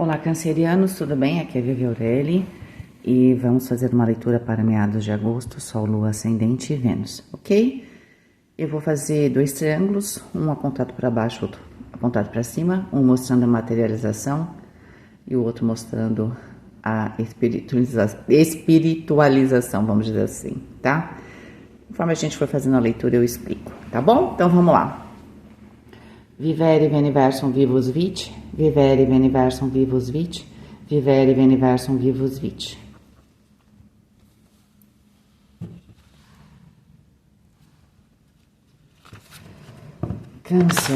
Olá, cancerianos, tudo bem? Aqui é Vivi Aureli e vamos fazer uma leitura para meados de agosto, Sol, Lua, Ascendente e Vênus, ok? Eu vou fazer 2 triângulos, um apontado para baixo, outro apontado para cima, um mostrando a materialização e o outro mostrando a espiritualização, vamos dizer assim, tá? Conforme a gente for fazendo a leitura, eu explico, tá bom? Então vamos lá. Vivere veniversum vivus vit, vivere veniversum vivus vit, vivere veniversum vivus vit. Câncer.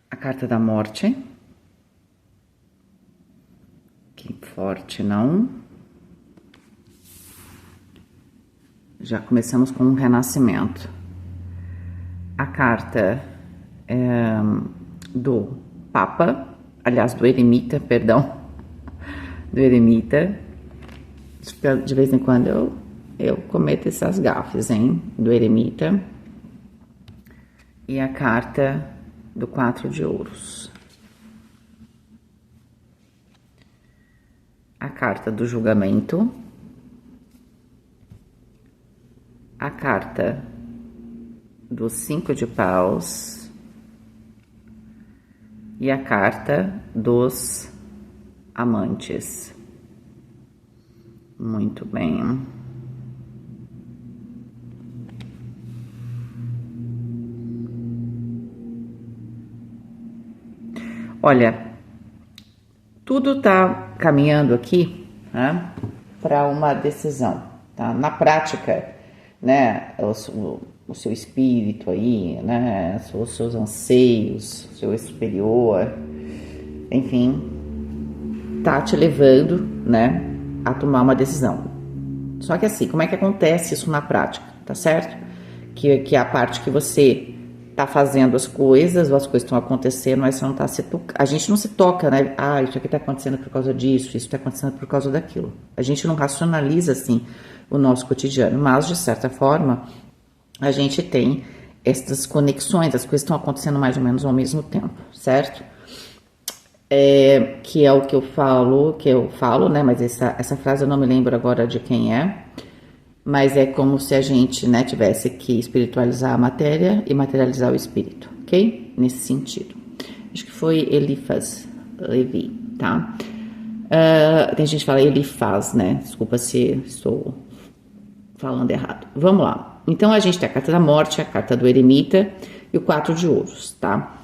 A carta da morte. Que forte, não. Já começamos com um renascimento. A carta do Papa, aliás, do Eremita, perdão. Do Eremita. De vez em quando eu cometo essas gafes, hein? Do Eremita. E a carta do 4 de ouros. A carta do julgamento. A carta do 5 de paus. E a carta dos amantes. Muito bem. Olha, tudo tá caminhando aqui, né, para uma decisão, tá? Na prática, né, o seu espírito aí, né, os seus anseios, o seu superior, enfim, tá te levando, né, a tomar uma decisão. Só que assim, como é que acontece isso na prática, tá certo? Que é a parte que você tá fazendo as coisas, ou as coisas estão acontecendo, mas você não tá se tocando. A gente não se toca, né? Ah, isso aqui tá acontecendo por causa disso, isso tá acontecendo por causa daquilo. A gente não racionaliza, assim, o nosso cotidiano, mas, de certa forma, a gente tem essas conexões, as coisas estão acontecendo mais ou menos ao mesmo tempo, certo? Que é o que eu falo, né? Mas essa frase eu não me lembro agora de quem é. Mas é como se a gente, né, tivesse que espiritualizar a matéria e materializar o espírito, ok? Nesse sentido. Acho que foi Elifaz, Levi, tá? Tem gente que fala Elifaz, né? Desculpa se estou falando errado. Vamos lá. Então, a gente tem a carta da morte, a carta do eremita e o 4 de ouros, tá?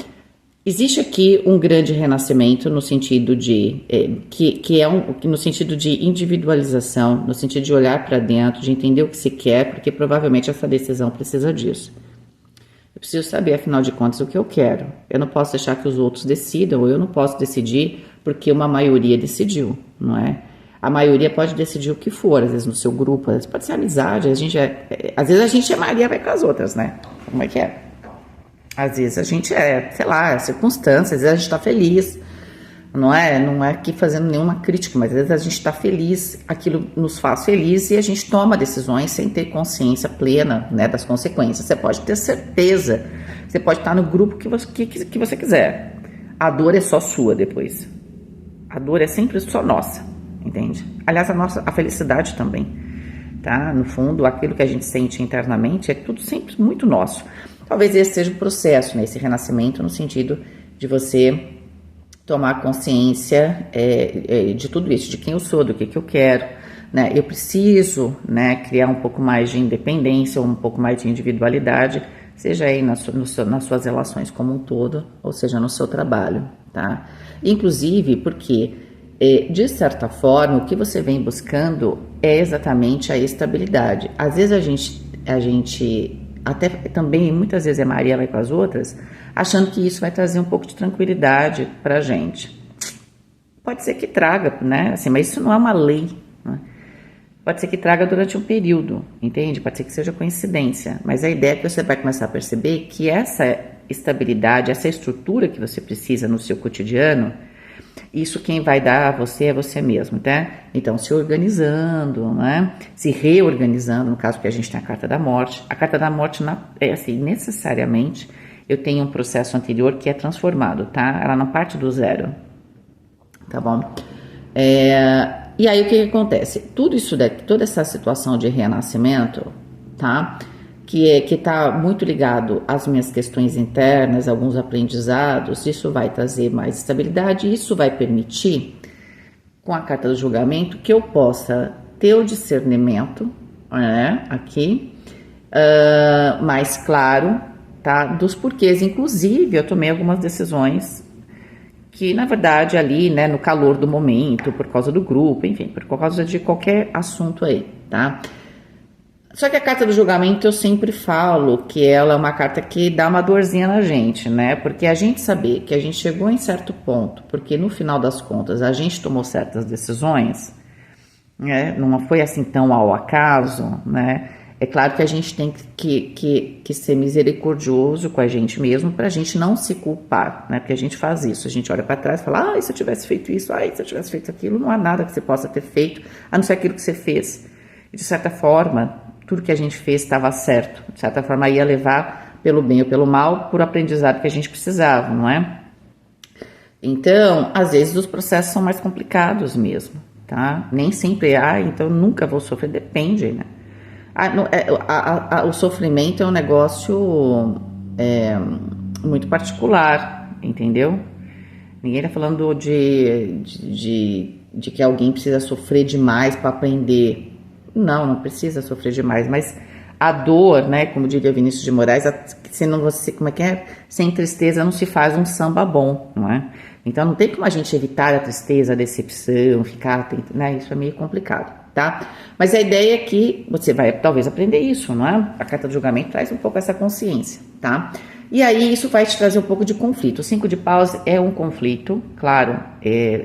Existe aqui um grande renascimento no sentido de no sentido de individualização, no sentido de olhar para dentro, de entender o que se quer, porque provavelmente essa decisão precisa disso. Eu preciso saber, afinal de contas, o que eu quero. Eu não posso deixar que os outros decidam, ou eu não posso decidir porque uma maioria decidiu, não é? A maioria pode decidir o que for, às vezes no seu grupo, às vezes pode ser amizade, às vezes a gente é Maria, vai com as outras, né? Como é que é? Às vezes a gente sei lá, circunstâncias, às vezes a gente tá feliz, não é aqui fazendo nenhuma crítica, mas às vezes a gente tá feliz, aquilo nos faz feliz e a gente toma decisões sem ter consciência plena, né, das consequências. Você pode ter certeza, você pode estar no grupo que você quiser. A dor é só sua depois. A dor é sempre só nossa, entende? Aliás, a felicidade também, tá? No fundo, aquilo que a gente sente internamente é tudo sempre muito nosso. Talvez esse seja o processo, né? Esse renascimento no sentido de você tomar consciência de tudo isso, de quem eu sou, do que eu quero, né? Eu preciso, né, criar um pouco mais de independência, um pouco mais de individualidade, seja aí nas suas relações como um todo, ou seja, no seu trabalho, tá? Inclusive porque, de certa forma, o que você vem buscando é exatamente a estabilidade. Às vezes a gente até também, muitas vezes Maria vai com as outras, achando que isso vai trazer um pouco de tranquilidade pra gente. Pode ser que traga, né? Assim, mas isso não é uma lei, né? Pode ser que traga durante um período, entende? Pode ser que seja coincidência, mas a ideia é que você vai começar a perceber que estabilidade, essa estrutura que você precisa no seu cotidiano, isso quem vai dar a você é você mesmo, tá? Então, se organizando, né? Se reorganizando, no caso que a gente tem a carta da morte. A carta da morte, é assim, necessariamente, eu tenho um processo anterior que é transformado, tá? Ela não parte do zero, tá bom? E aí, o que acontece? Tudo isso daqui, toda essa situação de renascimento, tá? Que está muito ligado às minhas questões internas, alguns aprendizados, isso vai trazer mais estabilidade, isso vai permitir, com a carta do julgamento, que eu possa ter o discernimento, né, aqui, mais claro, tá, dos porquês. Inclusive, eu tomei algumas decisões que, na verdade, ali, né, no calor do momento, por causa do grupo, enfim, por causa de qualquer assunto aí, tá? Só que a carta do julgamento eu sempre falo que ela é uma carta que dá uma dorzinha na gente, né? Porque a gente saber que a gente chegou em certo ponto, porque no final das contas a gente tomou certas decisões, né? Não foi assim tão ao acaso, né? É claro que a gente tem que ser misericordioso com a gente mesmo para a gente não se culpar, né? Porque a gente faz isso, a gente olha para trás e fala, se eu tivesse feito isso, se eu tivesse feito aquilo, não há nada que você possa ter feito, a não ser aquilo que você fez. E de certa forma, tudo que a gente fez estava certo, de certa forma ia levar pelo bem ou pelo mal, por aprendizado que a gente precisava, não é? Então, às vezes os processos são mais complicados mesmo, tá? Nem sempre então nunca vou sofrer, depende, né? O sofrimento é um negócio muito particular, entendeu? Ninguém tá falando de que alguém precisa sofrer demais para aprender. Não precisa sofrer demais, mas a dor, né, como diria Vinícius de Moraes, sem tristeza não se faz um samba bom, não é? Então não tem como a gente evitar a tristeza, a decepção, ficar atento, né? Isso é meio complicado, tá? Mas a ideia é que você vai talvez aprender isso, não é? A carta do julgamento traz um pouco essa consciência, tá? E aí isso vai te trazer um pouco de conflito. O 5 de paus é um conflito, claro,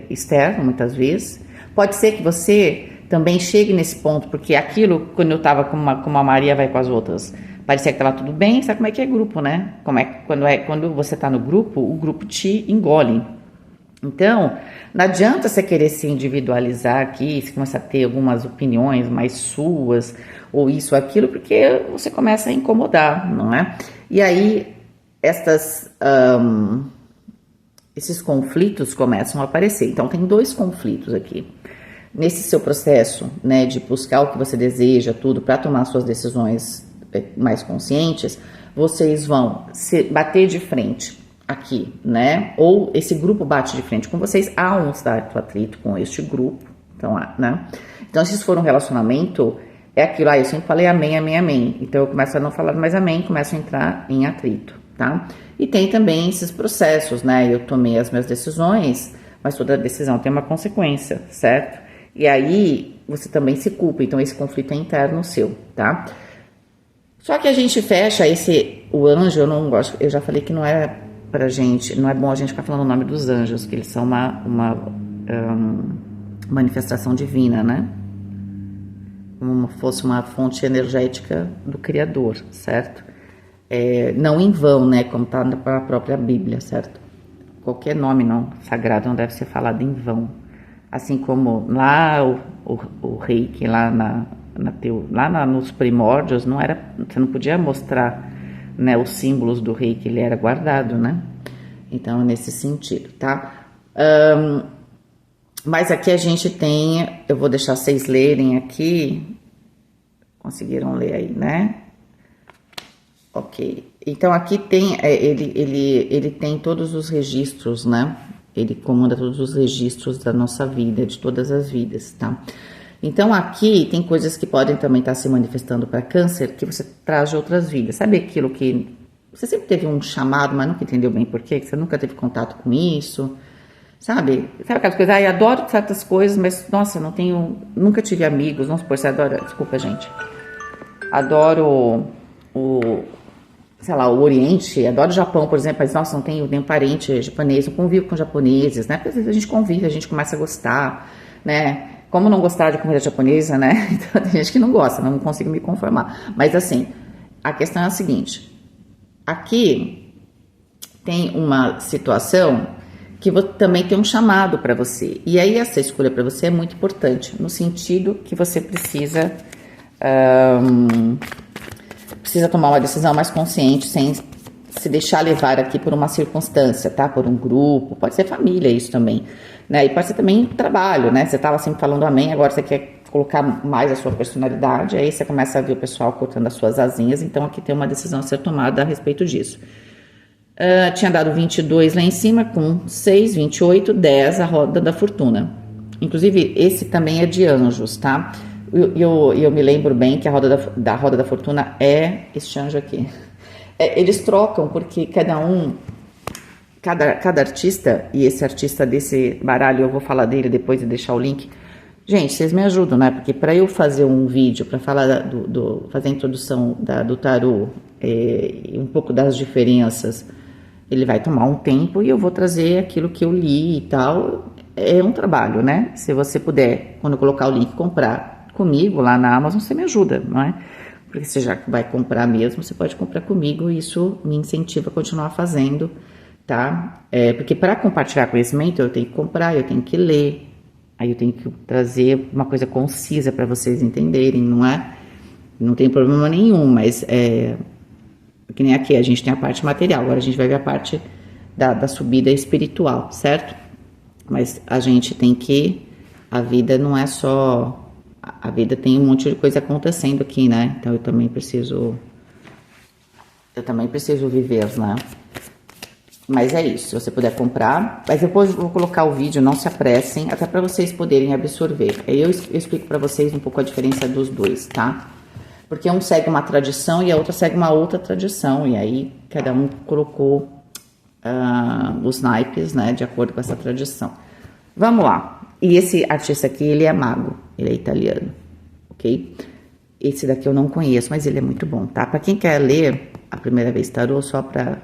externo muitas vezes. Pode ser que você também chegue nesse ponto, porque aquilo, quando eu tava como a Maria vai com as outras, parecia que tava tudo bem, sabe como é que é grupo, né? Quando você tá no grupo, o grupo te engole. Então, não adianta você querer se individualizar aqui, você começa a ter algumas opiniões mais suas, ou isso ou aquilo, porque você começa a incomodar, não é? E aí, esses conflitos começam a aparecer. Então, tem 2 conflitos aqui. Nesse seu processo, né, de buscar o que você deseja, tudo, para tomar suas decisões mais conscientes, vocês vão se bater de frente aqui, né? Ou esse grupo bate de frente com vocês, há um certo atrito com este grupo, então, né? Então, se for um relacionamento, é aquilo, eu sempre falei amém, amém, amém. Então, eu começo a não falar mais amém, começo a entrar em atrito, tá? E tem também esses processos, né? Eu tomei as minhas decisões, mas toda decisão tem uma consequência, certo? E aí, você também se culpa, então esse conflito é interno seu, tá? Só que a gente fecha o anjo, eu não gosto, eu já falei que não é pra gente, não é bom a gente ficar falando o nome dos anjos, que eles são uma manifestação divina, né? Como fosse uma fonte energética do Criador, certo? Não em vão, né? Como tá na própria Bíblia, certo? Qualquer nome sagrado não deve ser falado em vão. Assim como lá o reiki, lá nos primórdios, você não podia mostrar, né, os símbolos do reiki, ele era guardado, né? Então, nesse sentido, tá? Mas aqui a gente tem, eu vou deixar vocês lerem aqui, conseguiram ler aí, né? Ok, então aqui tem, ele tem todos os registros, né? Ele comanda todos os registros da nossa vida, de todas as vidas, tá? Então, aqui tem coisas que podem também estar se manifestando para câncer, que você traz de outras vidas. Sabe aquilo que você sempre teve um chamado, mas nunca entendeu bem por quê? Que você nunca teve contato com isso? Sabe aquelas coisas? Eu adoro certas coisas, mas, nossa, nunca tive amigos. Vamos supor, você adora, desculpa, gente. Adoro sei lá, o Oriente, adoro o Japão, por exemplo, mas, nossa, não tenho nenhum parente japonês, eu convivo com japoneses, né? Porque às vezes a gente convive, a gente começa a gostar, né? Como não gostar de comida japonesa, né? Então tem gente que não gosta, não consigo me conformar. Mas assim, a questão é a seguinte, aqui tem uma situação que também tem um chamado para você. E aí essa escolha para você é muito importante, no sentido que você precisa tomar uma decisão mais consciente, sem se deixar levar aqui por uma circunstância, tá? Por um grupo, pode ser família isso também, né? E pode ser também trabalho, né? Você estava sempre falando amém, agora você quer colocar mais a sua personalidade, aí você começa a ver o pessoal cortando as suas asinhas, então aqui tem uma decisão a ser tomada a respeito disso. Tinha dado 22 lá em cima, com 6, 28, 10, a roda da fortuna. Inclusive, esse também é de anjos, tá? Eu me lembro bem que a roda da roda da fortuna é este anjo aqui. Eles trocam porque cada artista, e esse artista desse baralho, eu vou falar dele depois e deixar o link. Gente, vocês me ajudam, né? Porque para eu fazer um vídeo, para falar fazer a introdução do tarô, e um pouco das diferenças, ele vai tomar um tempo e eu vou trazer aquilo que eu li e tal. É um trabalho, né? Se você puder, quando eu colocar o link, comprar comigo lá na Amazon, você me ajuda, não é? Porque você já vai comprar mesmo, você pode comprar comigo e isso me incentiva a continuar fazendo, tá? Porque para compartilhar conhecimento, eu tenho que comprar, eu tenho que ler, aí eu tenho que trazer uma coisa concisa para vocês entenderem, não é? Não tem problema nenhum, mas que nem aqui, a gente tem a parte material, agora a gente vai ver a parte da subida espiritual, certo? Mas a gente tem que... A vida não é só... A vida tem um monte de coisa acontecendo aqui, né? Então eu também preciso viver, né? Mas é isso, se você puder comprar. Mas depois eu vou colocar o vídeo, não se apressem, até para vocês poderem absorver. Aí eu explico para vocês um pouco a diferença dos dois, tá? Porque um segue uma tradição e a outra segue uma outra tradição. E aí cada um colocou os naipes, né? De acordo com essa tradição. Vamos lá. E esse artista aqui, ele é mago. Ele é italiano, ok? Esse daqui eu não conheço, mas ele é muito bom, tá? Para quem quer ler a primeira vez tarô, só para...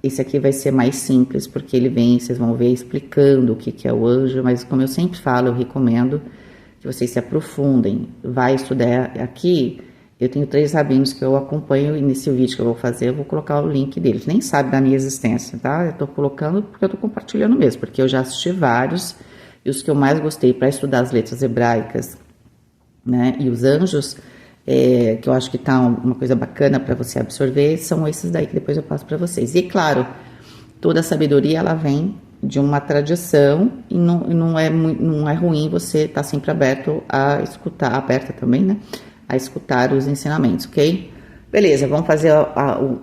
esse aqui vai ser mais simples, porque ele vem, vocês vão ver, explicando o que é o anjo. Mas como eu sempre falo, eu recomendo que vocês se aprofundem. Vai estudar aqui. Eu tenho 3 rabinos que eu acompanho e nesse vídeo que eu vou fazer, eu vou colocar o link deles. Nem sabe da minha existência, tá? Eu tô colocando porque eu tô compartilhando mesmo, porque eu já assisti vários. E os que eu mais gostei para estudar as letras hebraicas, né? E os anjos, que eu acho que tá uma coisa bacana para você absorver, são esses daí que depois eu passo para vocês. E claro, toda a sabedoria, ela vem de uma tradição e não é ruim você estar sempre aberto a escutar, aberta também, né? A escutar os ensinamentos, ok? Beleza, vamos fazer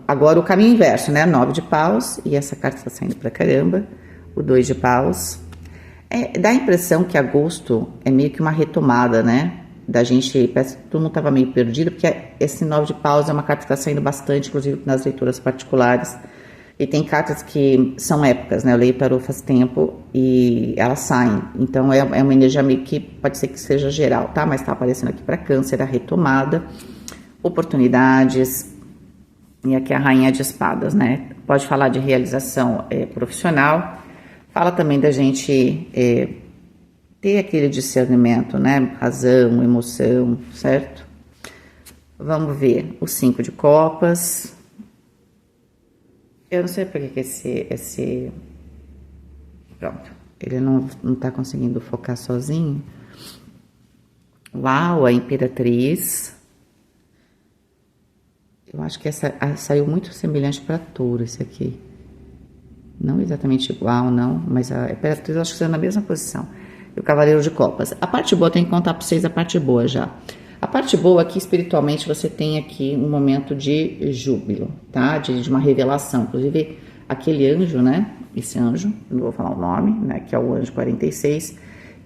agora o caminho inverso, né? 9 de paus, e essa carta está saindo pra caramba. O 2 de paus. Dá a impressão que agosto é meio que uma retomada, né? Da gente, parece que todo mundo estava meio perdido, porque esse 9 de paus é uma carta que está saindo bastante, inclusive nas leituras particulares. E tem cartas que são épicas, né? Eu leio tarô faz tempo e elas saem. Então é uma energia meio que pode ser que seja geral, tá? Mas tá aparecendo aqui para câncer, a retomada, oportunidades. E aqui a rainha de espadas, né? Pode falar de realização profissional. Fala também da gente ter aquele discernimento, né? Razão, emoção, certo? Vamos ver o 5 de copas. Eu não sei por que esse... Pronto. Ele não tá conseguindo focar sozinho. Uau, a imperatriz. Eu acho que essa saiu muito semelhante para touro, esse aqui. Não exatamente igual, não. Mas a imperatriz eu acho que saiu na mesma posição. E o cavaleiro de copas. A parte boa, eu tenho que contar para vocês a parte boa já. A parte boa aqui, espiritualmente, você tem aqui um momento de júbilo, tá? De uma revelação. Inclusive, aquele anjo, né? Esse anjo, não vou falar o nome, né? Que é o anjo 46.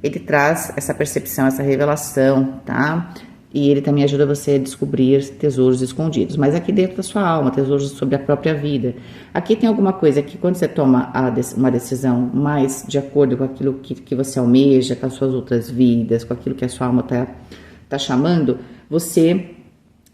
Ele traz essa percepção, essa revelação, tá? E ele também ajuda você a descobrir tesouros escondidos. Mas aqui dentro da sua alma, tesouros sobre a própria vida. Aqui tem alguma coisa que quando você toma uma decisão mais de acordo com aquilo que você almeja, com as suas outras vidas, com aquilo que a sua alma tá chamando, você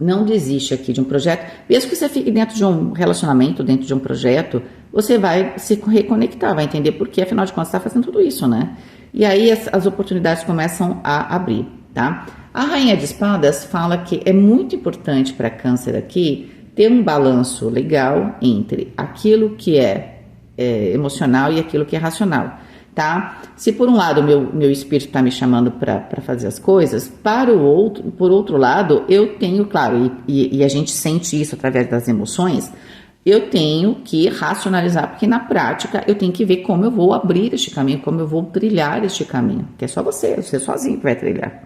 não desiste aqui de um projeto, mesmo que você fique dentro de um relacionamento, dentro de um projeto, você vai se reconectar, vai entender por que, afinal de contas, você está fazendo tudo isso, né? E aí as oportunidades começam a abrir, tá? A rainha de espadas fala que é muito importante para câncer aqui ter um balanço legal entre aquilo que é emocional e aquilo que é racional, tá? Se por um lado meu espírito está me chamando para fazer as coisas, por outro lado, eu tenho, claro, e a gente sente isso através das emoções, eu tenho que racionalizar, porque na prática eu tenho que ver como eu vou abrir este caminho, como eu vou trilhar este caminho, que é só você sozinho que vai trilhar.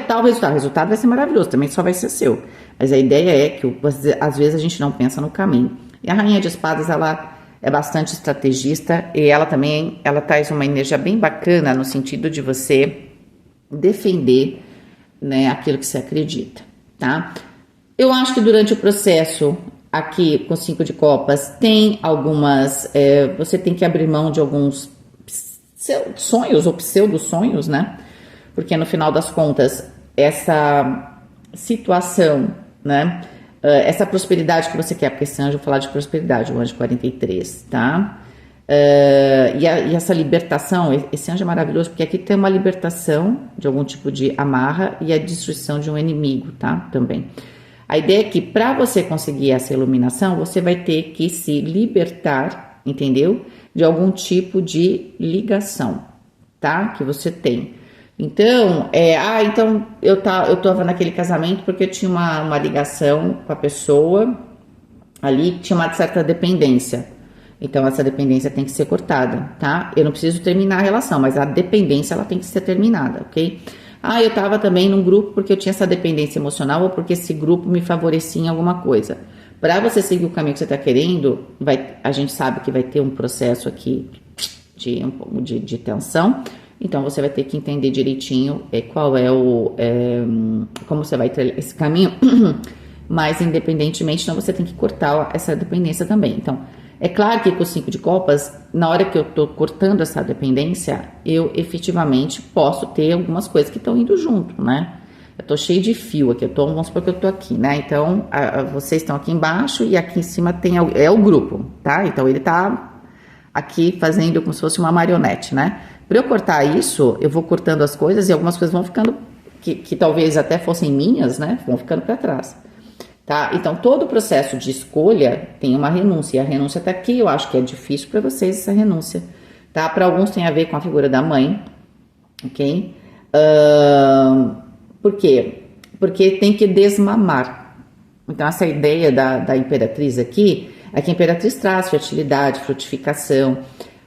Tal resultado. O resultado vai ser maravilhoso, também só vai ser seu. Mas a ideia é que, às vezes, a gente não pensa no caminho. E a Rainha de Espadas, ela é bastante estrategista e ela também, ela traz uma energia bem bacana no sentido de você defender, né, aquilo que você acredita, tá? Eu acho que durante o processo, aqui com 5 de copas, tem algumas, você tem que abrir mão de alguns sonhos ou pseudo-sonhos, né? Porque no final das contas, essa situação, né? Essa prosperidade que você quer, porque esse anjo falar de prosperidade, o anjo 43, tá? E essa libertação, esse anjo é maravilhoso, porque aqui tem uma libertação de algum tipo de amarra e a destruição de um inimigo, tá? Também. A ideia é que para você conseguir essa iluminação, você vai ter que se libertar, entendeu? De algum tipo de ligação, tá? Que você tem. Então, então eu tava naquele casamento porque eu tinha uma ligação com a pessoa ali, tinha uma certa dependência. Então, essa dependência tem que ser cortada, tá? Eu não preciso terminar a relação, mas a dependência, ela tem que ser terminada, ok? Eu tava também num grupo porque eu tinha essa dependência emocional ou porque esse grupo me favorecia em alguma coisa. Para você seguir o caminho que você tá querendo, a gente sabe que vai ter um processo aqui de tensão. Então, você vai ter que entender direitinho qual é como você vai ter esse caminho, mas independentemente, então você tem que cortar essa dependência também. Então, é claro que com o 5 de copas, na hora que eu tô cortando essa dependência, eu efetivamente posso ter algumas coisas que estão indo junto, né? Eu tô cheio de fio aqui, vamos supor que eu tô aqui, né? Então, vocês estão aqui embaixo e aqui em cima tem o grupo, tá? Então, ele tá aqui fazendo como se fosse uma marionete, né? Para eu cortar isso, eu vou cortando as coisas e algumas coisas vão ficando, que talvez até fossem minhas, né? Vão ficando para trás, tá? Então, todo o processo de escolha tem uma renúncia. E a renúncia tá aqui, eu acho que é difícil para vocês essa renúncia, tá? Para alguns tem a ver com a figura da mãe, ok? Por quê? Porque tem que desmamar. Então, essa ideia da imperatriz aqui, é que a imperatriz traz fertilidade, frutificação.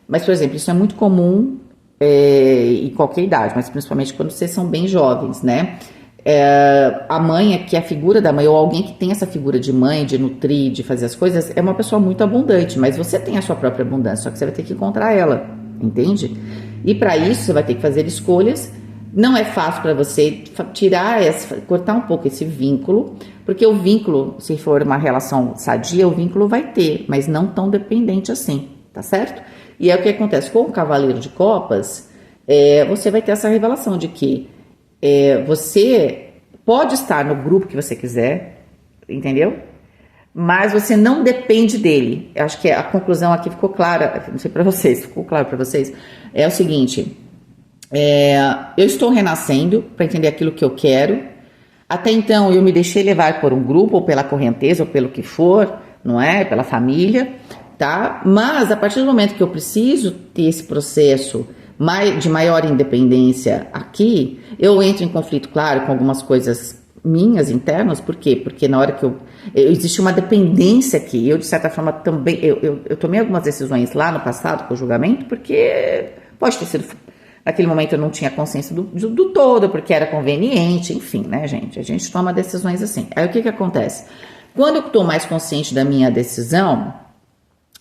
Mas, por exemplo, isso é muito comum em qualquer idade, mas principalmente quando vocês são bem jovens, né? A mãe aqui, a figura da mãe, ou alguém que tem essa figura de mãe, de nutrir, de fazer as coisas, é uma pessoa muito abundante, mas você tem a sua própria abundância, só que você vai ter que encontrar ela, entende? E para isso, você vai ter que fazer escolhas. Não é fácil para você cortar um pouco esse vínculo, porque o vínculo, se for uma relação sadia, o vínculo vai ter, mas não tão dependente assim, tá certo? E é o que acontece com o Cavaleiro de Copas, você vai ter essa revelação de que você pode estar no grupo que você quiser, entendeu? Mas você não depende dele. Eu acho que a conclusão aqui ficou clara, não sei para vocês, ficou claro para vocês? É o seguinte, eu estou renascendo para entender aquilo que eu quero. Até então eu me deixei levar por um grupo, ou pela correnteza, ou pelo que for, não é? Pela família, tá? Mas a partir do momento que eu preciso ter esse processo de maior independência aqui, eu entro em conflito, claro, com algumas coisas minhas internas. Por quê? Porque na hora que existe uma dependência aqui. Eu, de certa forma, também, eu tomei algumas decisões lá no passado com o julgamento, porque pode ter sido, naquele momento eu não tinha consciência do todo, porque era conveniente, enfim, né, gente? A gente toma decisões assim. Aí o que acontece? Quando eu estou mais consciente da minha decisão,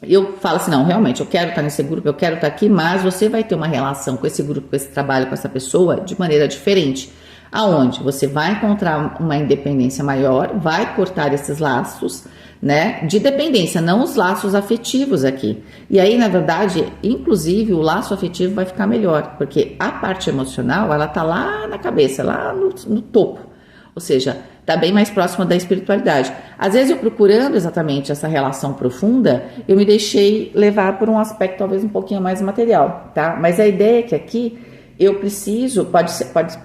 eu falo assim, não, realmente, eu quero estar nesse grupo, eu quero estar aqui, mas você vai ter uma relação com esse grupo, com esse trabalho, com essa pessoa, de maneira diferente. Aonde você vai encontrar uma independência maior, vai cortar esses laços, né, de dependência, não os laços afetivos aqui. E aí, na verdade, inclusive, o laço afetivo vai ficar melhor, porque a parte emocional, ela tá lá na cabeça, lá no topo. Ou seja, tá bem mais próxima da espiritualidade. Às vezes, eu procurando exatamente essa relação profunda, eu me deixei levar por um aspecto talvez um pouquinho mais material, tá? Mas a ideia é que aqui Eu preciso,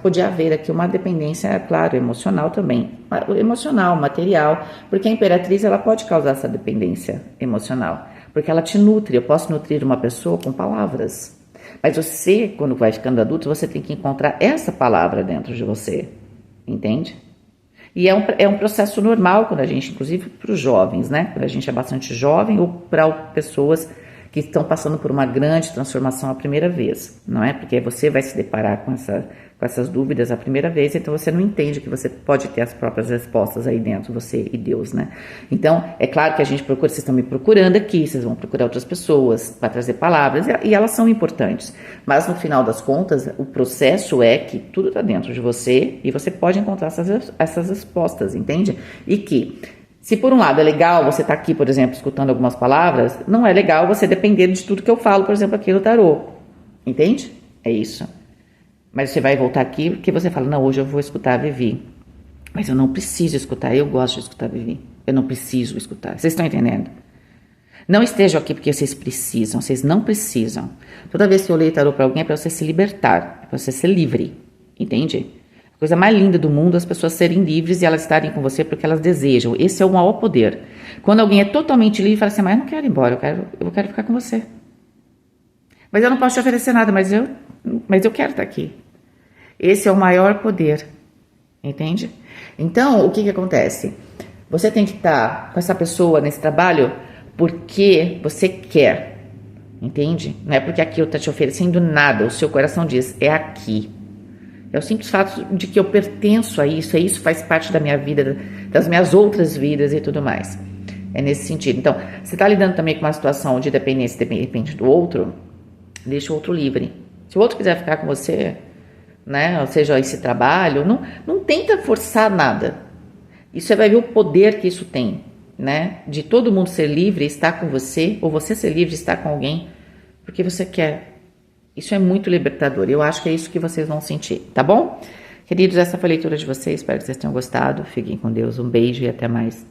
pode haver aqui uma dependência, claro, emocional também, emocional, material, porque a imperatriz ela pode causar essa dependência emocional, porque ela te nutre. Eu posso nutrir uma pessoa com palavras, mas você, quando vai ficando adulto, você tem que encontrar essa palavra dentro de você, entende? E é um processo normal quando a gente, inclusive para os jovens, né? Quando a gente é bastante jovem ou para pessoas que estão passando por uma grande transformação a primeira vez, não é? Porque você vai se deparar com essas dúvidas a primeira vez, então você não entende que você pode ter as próprias respostas aí dentro, você e Deus, né? Então, é claro que a gente procura, vocês estão me procurando aqui, vocês vão procurar outras pessoas para trazer palavras, e elas são importantes, mas no final das contas, o processo é que tudo está dentro de você e você pode encontrar essas respostas, entende? E que se por um lado é legal você estar aqui, por exemplo, escutando algumas palavras, não é legal você depender de tudo que eu falo, por exemplo, aqui no tarô. Entende? É isso. Mas você vai voltar aqui porque você fala, não, hoje eu vou escutar a Vivi. Mas eu não preciso escutar, eu gosto de escutar a Vivi. Eu não preciso escutar. Vocês estão entendendo? Não estejam aqui porque vocês precisam, vocês não precisam. Toda vez que eu leio tarô para alguém é para você se libertar, é para você ser livre. Entende? A coisa mais linda do mundo é as pessoas serem livres e elas estarem com você porque elas desejam. Esse é o maior poder. Quando alguém é totalmente livre, fala assim, mas eu não quero ir embora, eu quero ficar com você. Mas eu não posso te oferecer nada, mas eu quero estar aqui. Esse é o maior poder, entende? Então, o que acontece? Você tem que estar com essa pessoa nesse trabalho porque você quer, entende? Não é porque aquilo está te oferecendo nada, o seu coração diz, é aqui. É o simples fato de que eu pertenço a isso faz parte da minha vida, das minhas outras vidas e tudo mais. É nesse sentido. Então, você está lidando também com uma situação de dependência, depende do outro, deixa o outro livre. Se o outro quiser ficar com você, né, ou seja, esse trabalho, não tenta forçar nada. Isso você vai ver o poder que isso tem, né? De todo mundo ser livre e estar com você, ou você ser livre e estar com alguém, porque você quer. Isso é muito libertador. Eu acho que é isso que vocês vão sentir, tá bom? Queridos, essa foi a leitura de vocês. Espero que vocês tenham gostado. Fiquem com Deus. Um beijo e até mais.